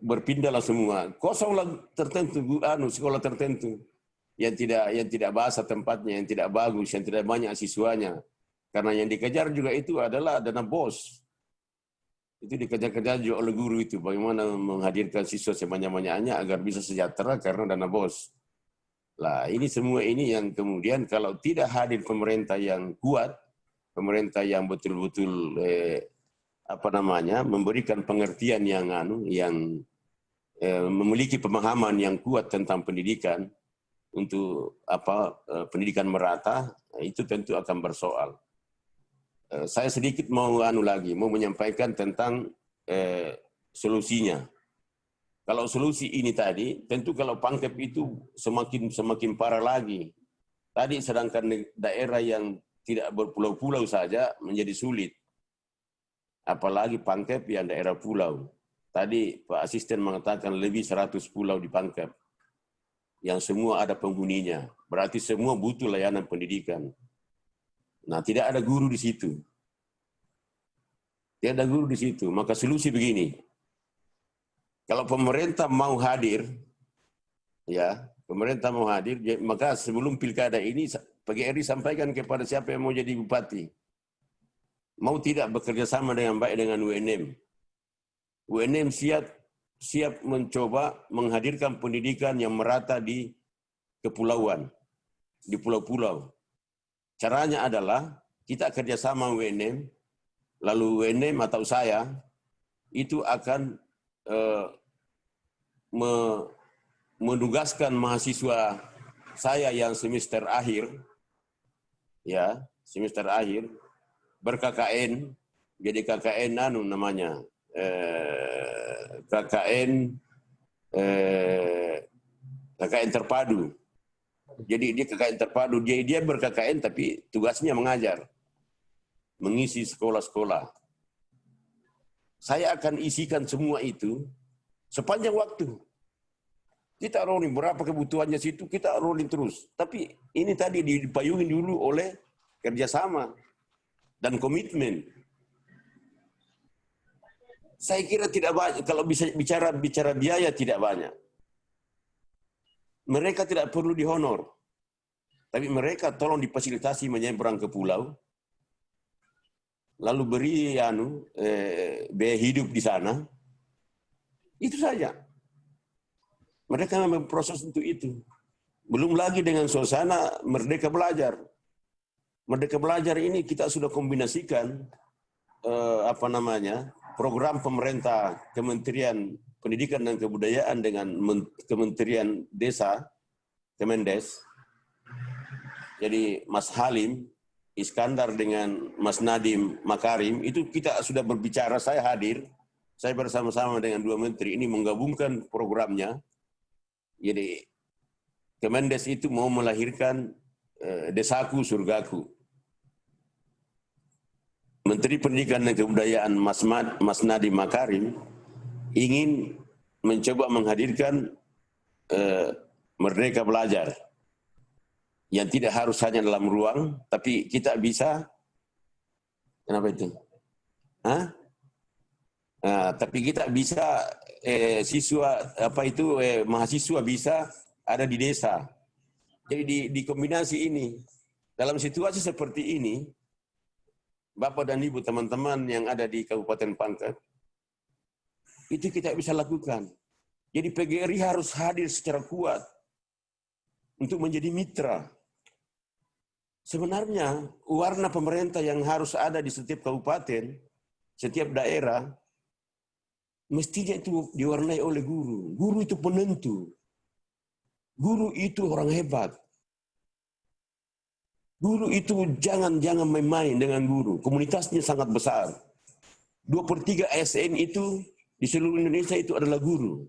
berpindahlah semua. Kosonglah tertentu sekolah tertentu yang tidak basah tempatnya, yang tidak bagus, yang tidak banyak siswanya. Karena yang dikejar juga itu adalah dana BOS. Itu dikejar-kejar juga oleh guru itu. Bagaimana menghadirkan siswa sebanyak-banyaknya agar bisa sejahtera karena dana BOS. Lah, ini semua ini yang kemudian kalau tidak hadir pemerintah yang kuat, pemerintah yang betul-betul memberikan pengertian yang memiliki pemahaman yang kuat tentang pendidikan untuk pendidikan merata, itu tentu akan bersoal. Saya sedikit mau menyampaikan tentang solusinya. Kalau solusi ini tadi, tentu kalau Pangkep itu semakin parah lagi. Tadi sedangkan daerah yang tidak berpulau-pulau saja menjadi sulit. Apalagi Pangkep yang daerah pulau. Tadi Pak Asisten mengatakan lebih 100 pulau di Pangkep. Yang semua ada penghuninya. Berarti semua butuh layanan pendidikan. Nah, tidak ada guru di situ. Tidak ada guru di situ. Maka solusi begini. Kalau pemerintah mau hadir, maka sebelum pilkada ini PGRI sampaikan kepada siapa yang mau jadi bupati. Mau tidak bekerja sama dengan baik dengan UNM. UNM siap mencoba menghadirkan pendidikan yang merata di kepulauan, di pulau-pulau. Caranya adalah kita kerjasama UNM, lalu UNM atau saya itu akan menugaskan mahasiswa saya yang semester akhir, ber-KKN, jadi KKN KKN terpadu. Jadi dia KKN terpadu, dia ber-KKN tapi tugasnya mengajar, mengisi sekolah-sekolah. Saya akan isikan semua itu sepanjang waktu. Kita rolling berapa kebutuhannya situ, kita rolling terus. Tapi ini tadi dipayungin dulu oleh kerjasama dan komitmen. Saya kira tidak banyak, kalau bisa bicara biaya tidak banyak. Mereka tidak perlu dihonor. Tapi mereka tolong difasilitasi menyeberang ke pulau. Lalu beri biaya hidup di sana. Itu saja. Mereka memang proses untuk itu. Belum lagi dengan suasana Merdeka Belajar. Merdeka Belajar ini kita sudah kombinasikan program pemerintah Kementerian Pendidikan dan Kebudayaan dengan Kementerian Desa, Kemendes. Jadi Mas Halim Iskandar dengan Mas Nadiem Makarim, itu kita sudah berbicara, saya hadir, saya bersama-sama dengan 2 menteri ini menggabungkan programnya. Jadi Kemendes itu mau melahirkan Desaku Surgaku. Menteri Pendidikan dan Kebudayaan Mas Nadiem Makarim ingin mencoba menghadirkan Merdeka Belajar yang tidak harus hanya dalam ruang, tapi kita bisa, kenapa itu? Hah? Tapi kita bisa mahasiswa bisa ada di desa. Jadi di kombinasi ini, dalam situasi seperti ini, Bapak dan Ibu teman-teman yang ada di Kabupaten Pangkep, itu kita bisa lakukan. Jadi PGRI harus hadir secara kuat untuk menjadi mitra. Sebenarnya warna pemerintah yang harus ada di setiap kabupaten, setiap daerah, mestinya itu diwarnai oleh guru. Guru itu penentu. Guru itu orang hebat. Guru itu jangan main-main dengan guru. Komunitasnya sangat besar. 2/3 ASN itu di seluruh Indonesia itu adalah guru.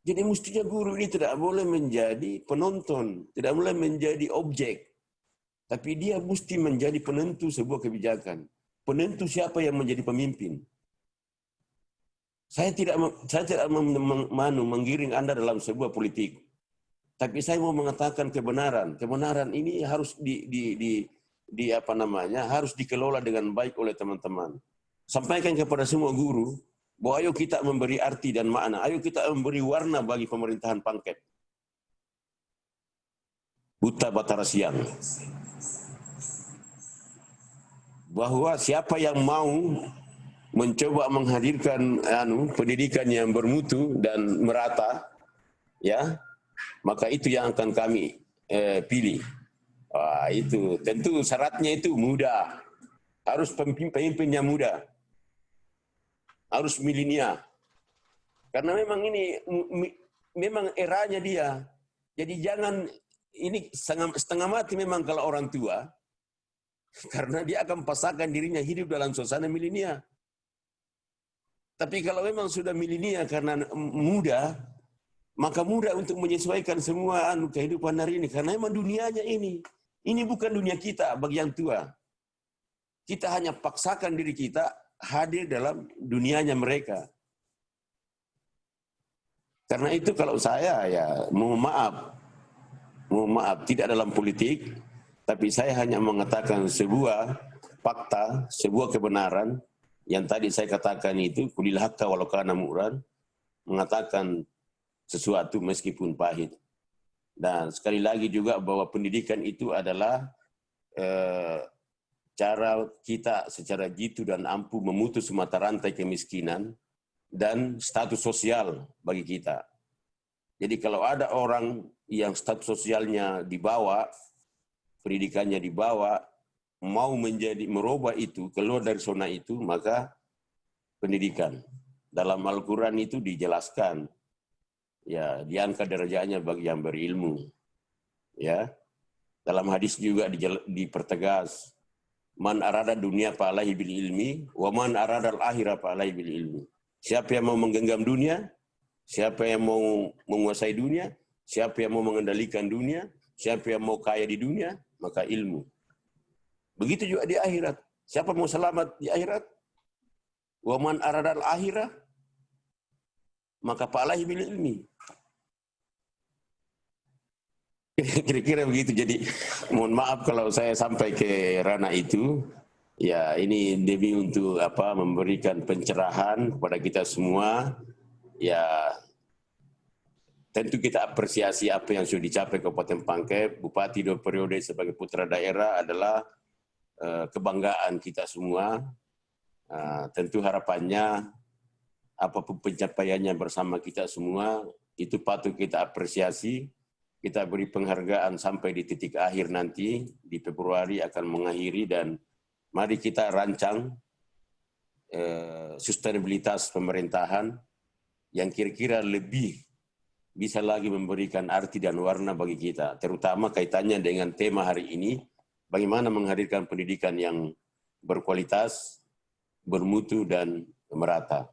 Jadi mestinya guru ini tidak boleh menjadi penonton, tidak boleh menjadi objek. Tapi dia mesti menjadi penentu sebuah kebijakan. Penentu siapa yang menjadi pemimpin. Saya tidak menggiring Anda dalam sebuah politik. Tapi saya mau mengatakan kebenaran. Kebenaran ini harus harus dikelola dengan baik oleh teman-teman. Sampaikan kepada semua guru bahwa ayo kita memberi arti dan makna, ayo kita memberi warna bagi pemerintahan Pangkep. Buta Batara Siang. Bahwa siapa yang mau mencoba menghadirkan pendidikan yang bermutu dan merata, ya, maka itu yang akan kami pilih. Itu tentu syaratnya itu muda, harus pemimpinnya muda, harus milenial. Karena memang ini memang eranya dia. Jadi jangan ini setengah mati memang kalau orang tua. Karena dia akan pasangkan dirinya hidup dalam suasana milenial. Tapi kalau memang sudah milenial karena muda, maka mudah untuk menyesuaikan semua kehidupan hari ini. Karena memang dunianya ini. Ini bukan dunia kita bagi yang tua. Kita hanya paksakan diri kita hadir dalam dunianya mereka. Karena itu kalau saya mohon maaf tidak dalam politik, tapi saya hanya mengatakan sebuah fakta, sebuah kebenaran yang tadi saya katakan itu, kulil hakka walau kana mu'ran, mengatakan sesuatu meskipun pahit. Dan sekali lagi juga bahwa pendidikan itu adalah cara kita secara jitu dan ampuh memutus mata rantai kemiskinan dan status sosial bagi kita. Jadi kalau ada orang yang status sosialnya di bawah, pendidikannya di bawah, mau merubah itu, keluar dari zona itu, maka pendidikan. Dalam Al-Quran itu dijelaskan, ya, diangkat derajatnya bagi yang berilmu. Ya. Dalam hadis juga dipertegas, man arada dunia fa'alaihi bil ilmi, wa man arada al-akhirah fa'alaihi bil ilmi. Siapa yang mau menggenggam dunia, siapa yang mau menguasai dunia, siapa yang mau mengendalikan dunia, siapa yang mau kaya di dunia, maka ilmu. Begitu juga di akhirat. Siapa mau selamat di akhirat? Wa man aradal akhirah, maka fa'alaihi bil ilmi. Kira-kira begitu. Jadi mohon maaf kalau saya sampai ke ranah itu. Ya, ini demi untuk memberikan pencerahan kepada kita semua. Ya, tentu kita apresiasi apa yang sudah dicapai Kabupaten Pangkep. Bupati 2 periode sebagai putra daerah adalah kebanggaan kita semua. Tentu harapannya apapun pencapaiannya bersama kita semua, itu patut kita apresiasi. Kita beri penghargaan sampai di titik akhir nanti, di Februari akan mengakhiri, dan mari kita rancang sustenabilitas pemerintahan yang kira-kira lebih bisa lagi memberikan arti dan warna bagi kita, terutama kaitannya dengan tema hari ini, bagaimana menghadirkan pendidikan yang berkualitas, bermutu, dan merata.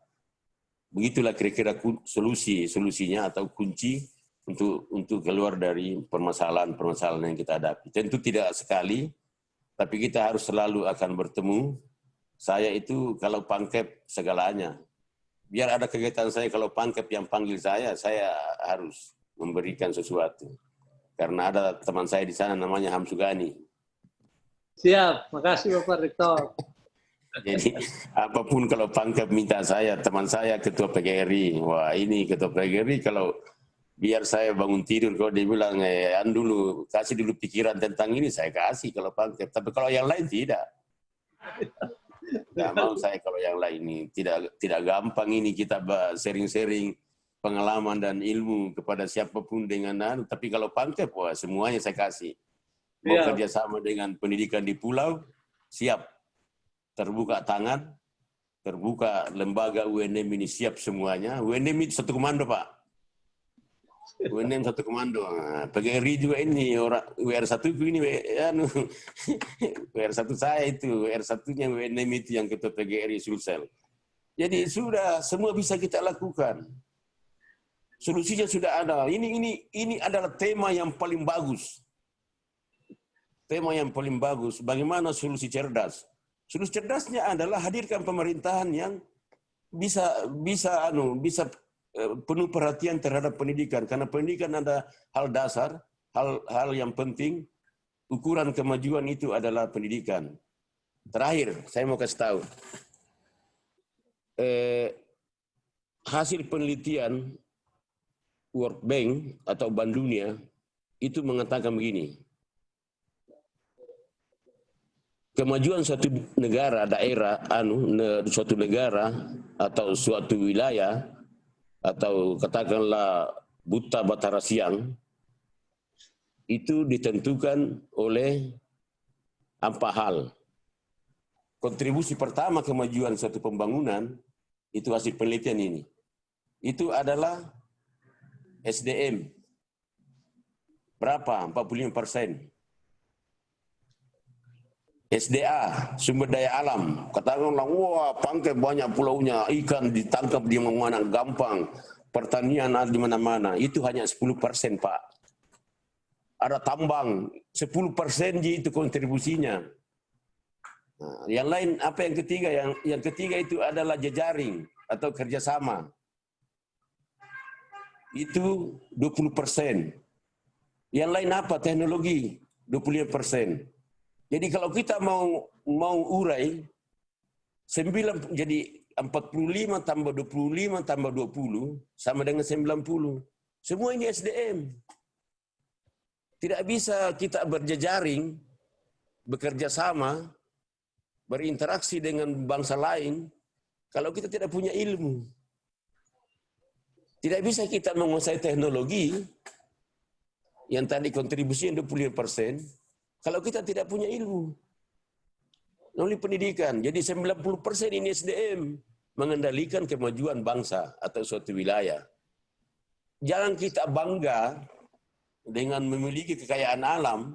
Begitulah kira-kira solusinya atau kunci untuk keluar dari permasalahan-permasalahan yang kita hadapi. Tentu tidak sekali, tapi kita harus selalu akan bertemu. Saya itu kalau pangkep segalanya. Biar ada kegiatan saya, kalau pangkep yang panggil saya harus memberikan sesuatu. Karena ada teman saya di sana namanya Hamsugani. Siap, makasih Bapak Rektor. Jadi apapun kalau pangkep minta saya, teman saya ketua PGRI, wah ini ketua PGRI kalau biar saya bangun tidur, kalau dia bilang kasih dulu pikiran tentang ini, saya kasih kalau pangkep. Tapi kalau yang lain tidak. Nggak mau saya kalau yang lain ini. Tidak gampang ini kita sharing-sharing pengalaman dan ilmu kepada siapapun dengan tapi kalau pangkep, wah semuanya saya kasih. Mau kerjasama dengan pendidikan di pulau, siap. Terbuka tangan, terbuka lembaga UNM ini siap semuanya. UNM itu satu komando, Pak. UNM satu komando. Nah, PGRI juga ini, WR1 ini, WR1 saya itu, WR1-nya UNM itu yang ketua PGRI Sulsel. Jadi sudah, semua bisa kita lakukan. Solusinya sudah ada. Ini adalah tema yang paling bagus. Tema yang paling bagus, bagaimana solusi cerdas. Solusi cerdasnya adalah hadirkan pemerintahan yang bisa penuh perhatian terhadap pendidikan. Karena pendidikan ada hal dasar, hal yang penting, ukuran kemajuan itu adalah pendidikan. Terakhir, saya mau kasih tahu. Hasil penelitian World Bank atau Bank Dunia itu mengatakan begini. Kemajuan suatu negara, daerah, suatu negara atau suatu wilayah atau katakanlah buta Batara Siang itu ditentukan oleh 4 hal. Kontribusi pertama kemajuan suatu pembangunan itu hasil penelitian ini. Itu adalah SDM. Berapa? 45%. SDA, sumber daya alam. Katakanlah, wah pangkep banyak pulaunya, ikan ditangkap di mana gampang, pertanian ada di mana-mana. Itu hanya 10%, Pak. Ada tambang, 10% itu kontribusinya. Nah, yang lain apa yang ketiga? Yang ketiga itu adalah jejaring atau kerjasama. Itu 20%. Yang lain apa? Teknologi, 25%. Jadi kalau kita mau urai, jadi 45 tambah 25 tambah 20 sama dengan 90. Semua ini SDM. Tidak bisa kita berjejaring, bekerja sama, berinteraksi dengan bangsa lain, kalau kita tidak punya ilmu. Tidak bisa kita menguasai teknologi, yang tadi kontribusinya 25%, kalau kita tidak punya ilmu. Melalui pendidikan. Jadi 90% ini SDM. Mengendalikan kemajuan bangsa atau suatu wilayah. Jangan kita bangga dengan memiliki kekayaan alam.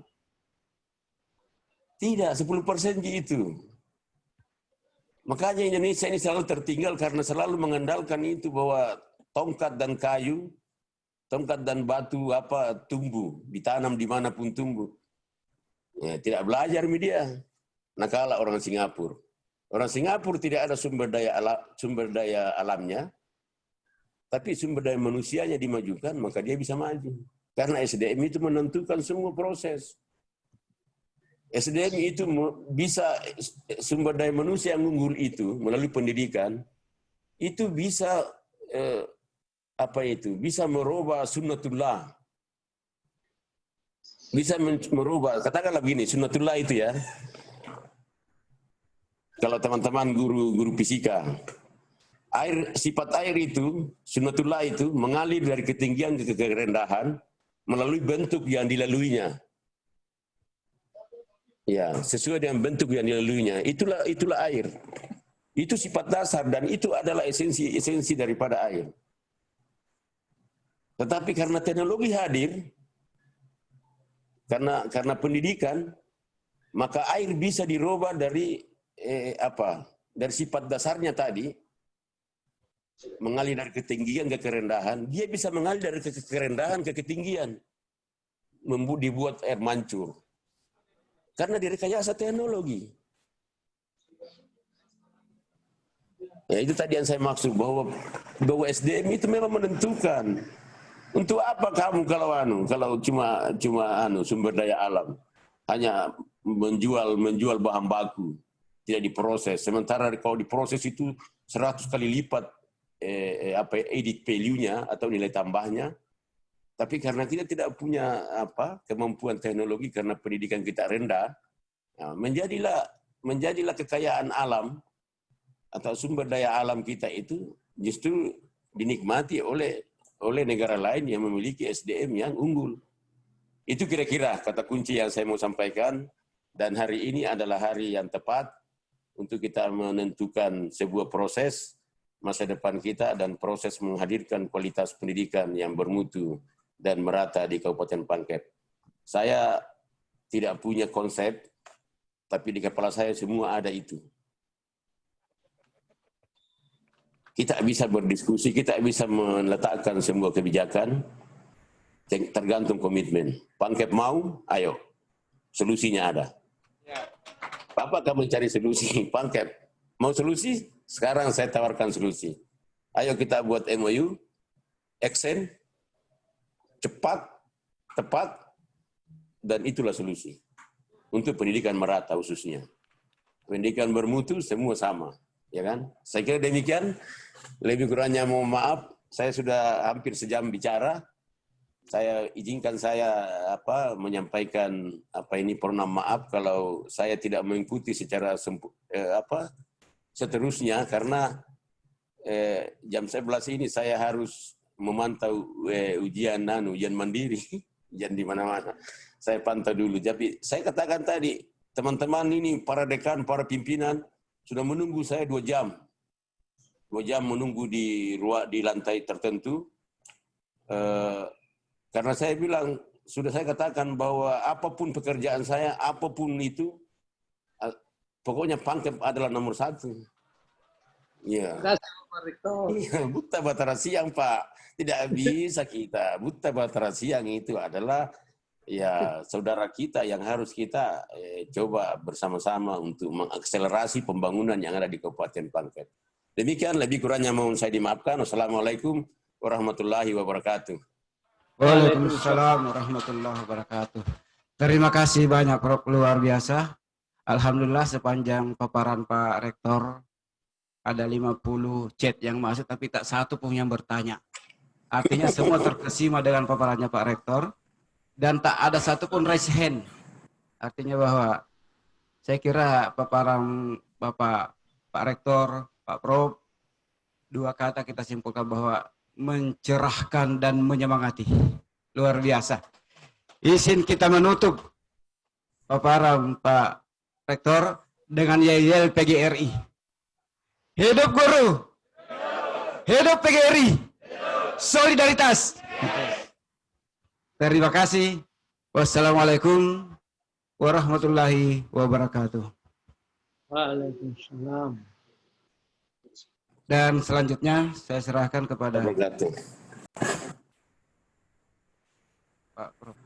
Tidak, 10% itu. Makanya Indonesia ini selalu tertinggal karena selalu mengandalkan itu bahwa tongkat dan kayu, tongkat dan batu tumbuh, ditanam dimanapun tumbuh. Ya, tidak belajar media. Nah kalah orang Singapura. Orang Singapura tidak ada sumber daya alamnya, tapi sumber daya manusianya dimajukan, maka dia bisa maju. Karena SDM itu menentukan semua proses. SDM itu bisa, sumber daya manusia yang unggul itu melalui pendidikan, itu bisa bisa merubah sunnatullah. Bisa merubah, katakanlah begini, sunnatullah itu ya. Kalau teman-teman guru fisika, sifat air itu, sunnatullah itu mengalir dari ketinggian ke kerendahan melalui bentuk yang dilaluinya. Ya, sesuai dengan bentuk yang dilaluinya. Itulah air. Itu sifat dasar dan itu adalah esensi daripada air. Tetapi karena teknologi hadir, karena pendidikan, maka air bisa dirubah dari dari sifat dasarnya tadi, mengalir dari ketinggian ke kerendahan, dia bisa mengalir dari kerendahan ke ketinggian, dibuat air mancur. Karena direkayasa teknologi. Ya, itu tadi yang saya maksud, bahwa SDM itu memang menentukan. Untuk apa kamu kalau cuma sumber daya alam, hanya menjual bahan baku, tidak diproses. Sementara kalau diproses itu 100 kali lipat edit value-nya atau nilai tambahnya. Tapi karena kita tidak punya kemampuan teknologi, karena pendidikan kita rendah, menjadilah kekayaan alam atau sumber daya alam kita itu justru dinikmati oleh negara lain yang memiliki SDM yang unggul. Itu kira-kira kata kunci yang saya mau sampaikan, dan hari ini adalah hari yang tepat untuk kita menentukan sebuah proses masa depan kita dan proses menghadirkan kualitas pendidikan yang bermutu dan merata di Kabupaten Pangkep. Saya tidak punya konsep, tapi di kepala saya semua ada itu. Kita bisa berdiskusi, kita bisa meletakkan sebuah kebijakan, tergantung komitmen. Pangkep mau, ayo, solusinya ada. Apa kamu mencari solusi? Pangkep mau solusi? Sekarang saya tawarkan solusi. Ayo kita buat MOU, action, cepat, tepat, dan itulah solusi. Untuk pendidikan merata khususnya. Pendidikan bermutu semua sama. Ya kan? Saya kira demikian. Lebih kurangnya mohon maaf, saya sudah hampir sejam bicara. Saya izinkan menyampaikan permohonan maaf kalau saya tidak mengikuti secara seterusnya, karena jam 11 ini saya harus memantau ujian mandiri, ujian di mana-mana. Saya pantau dulu. Tapi saya katakan tadi, teman-teman ini, para dekan, para pimpinan, sudah menunggu saya 2 jam. 2 jam menunggu di lantai tertentu. Karena saya bilang, sudah saya katakan bahwa apapun pekerjaan saya, apapun itu, pokoknya Pangkep adalah nomor 1. Ya. Terima kasih Pak Rektor. Iya, buta batara siang Pak. Tidak bisa kita. Buta batara siang itu adalah ya saudara kita yang harus kita coba bersama-sama untuk mengakselerasi pembangunan yang ada di Kabupaten Pangkep. Demikian, lebih kurangnya mohon saya dimaafkan. Wassalamualaikum warahmatullahi wabarakatuh. Waalaikumsalam warahmatullahi wabarakatuh. Terima kasih banyak Prof, luar biasa. Alhamdulillah sepanjang paparan Pak Rektor ada 50 chat yang masuk, tapi tak satu pun yang bertanya. Artinya semua terkesima dengan paparannya Pak Rektor, dan tak ada satupun raise hand. Artinya bahwa saya kira paparan Pak Rektor, Pak Prof, 2 kata kita simpulkan bahwa mencerahkan dan menyemangati. Luar biasa. Izin kita menutup paparan Pak Rektor dengan yel-yel PGRI. Hidup guru, hidup PGRI, solidaritas. Terima kasih. Wassalamualaikum warahmatullahi wabarakatuh. Waalaikumsalam. Dan selanjutnya saya serahkan kepada Pak Prof.